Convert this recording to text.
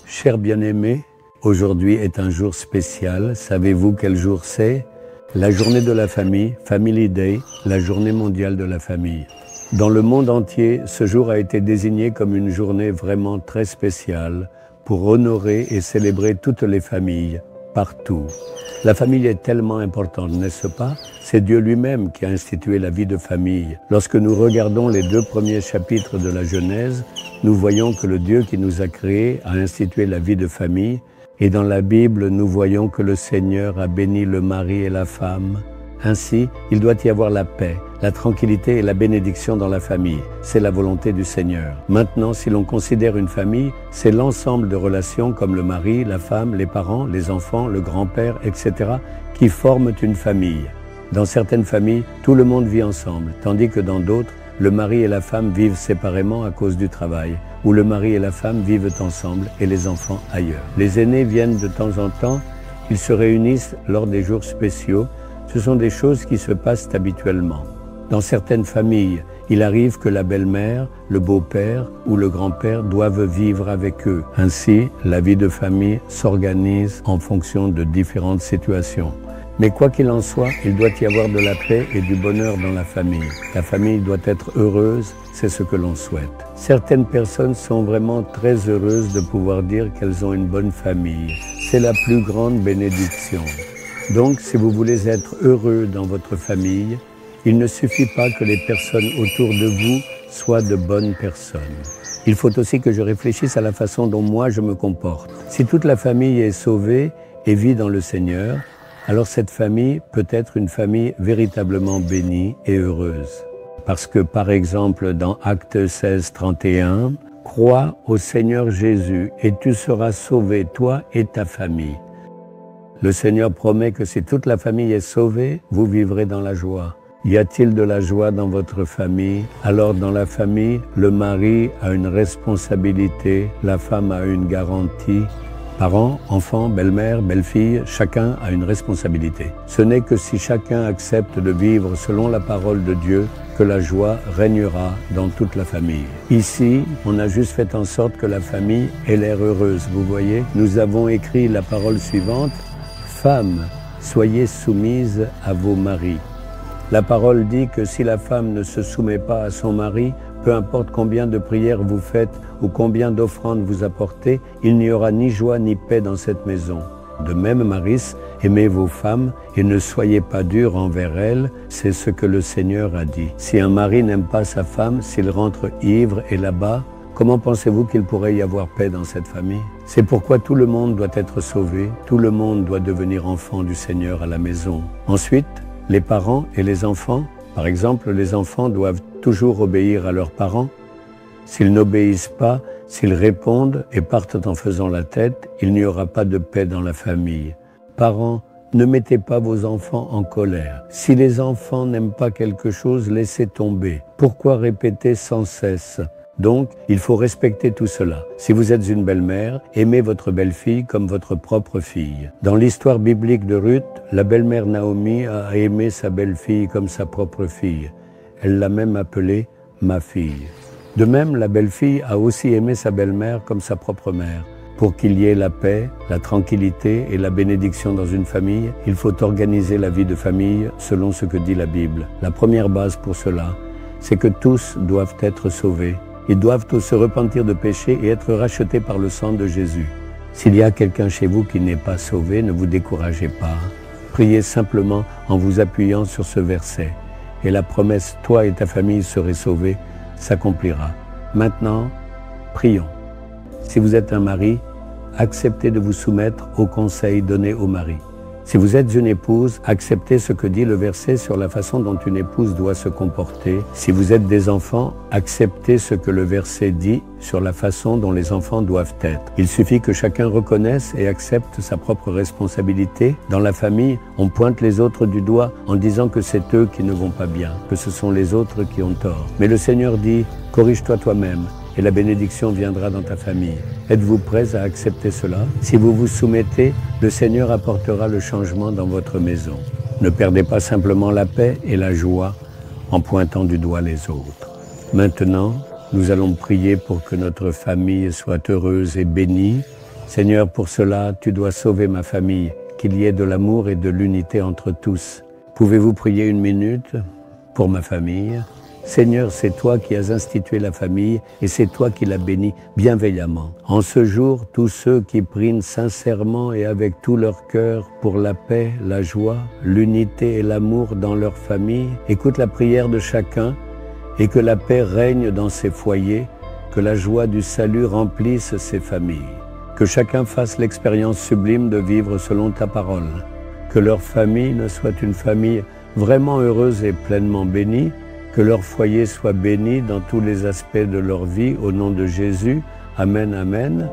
Chers bien-aimés, aujourd'hui est un jour spécial. Savez-vous quel jour c'est? La journée de la famille, Family Day, la journée mondiale de la famille. Dans le monde entier, ce jour a été désigné comme une journée vraiment très spéciale pour honorer et célébrer toutes les familles, partout. La famille est tellement importante, n'est-ce pas? C'est Dieu lui-même qui a institué la vie de famille. Lorsque nous regardons les 2 premiers chapitres de la Genèse, nous voyons que le Dieu qui nous a créés a institué la vie de famille. Et dans la Bible, nous voyons que le Seigneur a béni le mari et la femme. Ainsi, il doit y avoir la paix, la tranquillité et la bénédiction dans la famille. C'est la volonté du Seigneur. Maintenant, si l'on considère une famille, c'est l'ensemble de relations comme le mari, la femme, les parents, les enfants, le grand-père, etc. qui forment une famille. Dans certaines familles, tout le monde vit ensemble, tandis que dans d'autres, le mari et la femme vivent séparément à cause du travail, où le mari et la femme vivent ensemble et les enfants ailleurs. Les aînés viennent de temps en temps, ils se réunissent lors des jours spéciaux. Ce sont des choses qui se passent habituellement. Dans certaines familles, il arrive que la belle-mère, le beau-père ou le grand-père doivent vivre avec eux. Ainsi, la vie de famille s'organise en fonction de différentes situations. Mais quoi qu'il en soit, il doit y avoir de la paix et du bonheur dans la famille. La famille doit être heureuse, c'est ce que l'on souhaite. Certaines personnes sont vraiment très heureuses de pouvoir dire qu'elles ont une bonne famille. C'est la plus grande bénédiction. Donc, si vous voulez être heureux dans votre famille, il ne suffit pas que les personnes autour de vous soient de bonnes personnes. Il faut aussi que je réfléchisse à la façon dont moi je me comporte. Si toute la famille est sauvée et vit dans le Seigneur, alors cette famille peut être une famille véritablement bénie et heureuse. Parce que, par exemple, dans Actes 16, 31, « Crois au Seigneur Jésus et tu seras sauvé, toi et ta famille. » Le Seigneur promet que si toute la famille est sauvée, vous vivrez dans la joie. Y a-t-il de la joie dans votre famille? Alors dans la famille, le mari a une responsabilité, la femme a une garantie. Parents, enfants, belle-mère, belle-fille, chacun a une responsabilité. Ce n'est que si chacun accepte de vivre selon la parole de Dieu que la joie régnera dans toute la famille. Ici, on a juste fait en sorte que la famille ait l'air heureuse. Vous voyez, nous avons écrit la parole suivante. Femmes, soyez soumises à vos maris. La parole dit que si la femme ne se soumet pas à son mari, peu importe combien de prières vous faites ou combien d'offrandes vous apportez, il n'y aura ni joie ni paix dans cette maison. De même, maris, aimez vos femmes et ne soyez pas durs envers elles, c'est ce que le Seigneur a dit. Si un mari n'aime pas sa femme, s'il rentre ivre et là-bas, comment pensez-vous qu'il pourrait y avoir paix dans cette famille? C'est pourquoi tout le monde doit être sauvé, tout le monde doit devenir enfant du Seigneur à la maison. Ensuite, les parents et les enfants, par exemple, les enfants doivent toujours obéir à leurs parents. S'ils n'obéissent pas, s'ils répondent et partent en faisant la tête, il n'y aura pas de paix dans la famille. Parents, ne mettez pas vos enfants en colère. Si les enfants n'aiment pas quelque chose, laissez tomber. Pourquoi répéter sans cesse ? Donc, il faut respecter tout cela. Si vous êtes une belle-mère, aimez votre belle-fille comme votre propre fille. Dans l'histoire biblique de Ruth, la belle-mère Naomi a aimé sa belle-fille comme sa propre fille. Elle l'a même appelée « ma fille ». De même, la belle-fille a aussi aimé sa belle-mère comme sa propre mère. Pour qu'il y ait la paix, la tranquillité et la bénédiction dans une famille, il faut organiser la vie de famille selon ce que dit la Bible. La première base pour cela, c'est que tous doivent être sauvés. Ils doivent tous se repentir de péché et être rachetés par le sang de Jésus. S'il y a quelqu'un chez vous qui n'est pas sauvé, ne vous découragez pas. Priez simplement en vous appuyant sur ce verset. Et la promesse « Toi et ta famille serez sauvés » s'accomplira. Maintenant, prions. Si vous êtes un mari, acceptez de vous soumettre aux conseils donnés au mari. Si vous êtes une épouse, acceptez ce que dit le verset sur la façon dont une épouse doit se comporter. Si vous êtes des enfants, acceptez ce que le verset dit sur la façon dont les enfants doivent être. Il suffit que chacun reconnaisse et accepte sa propre responsabilité. Dans la famille, on pointe les autres du doigt en disant que c'est eux qui ne vont pas bien, que ce sont les autres qui ont tort. Mais le Seigneur dit, corrige-toi toi-même et la bénédiction viendra dans ta famille. Êtes-vous prêts à accepter cela? Si vous vous soumettez, le Seigneur apportera le changement dans votre maison. Ne perdez pas simplement la paix et la joie en pointant du doigt les autres. Maintenant, nous allons prier pour que notre famille soit heureuse et bénie. Seigneur, pour cela, tu dois sauver ma famille, qu'il y ait de l'amour et de l'unité entre tous. Pouvez-vous prier une minute pour ma famille? Seigneur, c'est toi qui as institué la famille et c'est toi qui l'as bénie bienveillamment. En ce jour, tous ceux qui prient sincèrement et avec tout leur cœur pour la paix, la joie, l'unité et l'amour dans leur famille, écoute la prière de chacun et que la paix règne dans ces foyers, que la joie du salut remplisse ces familles. Que chacun fasse l'expérience sublime de vivre selon ta parole. Que leur famille ne soit une famille vraiment heureuse et pleinement bénie, que leur foyer soit béni dans tous les aspects de leur vie, au nom de Jésus. Amen, amen.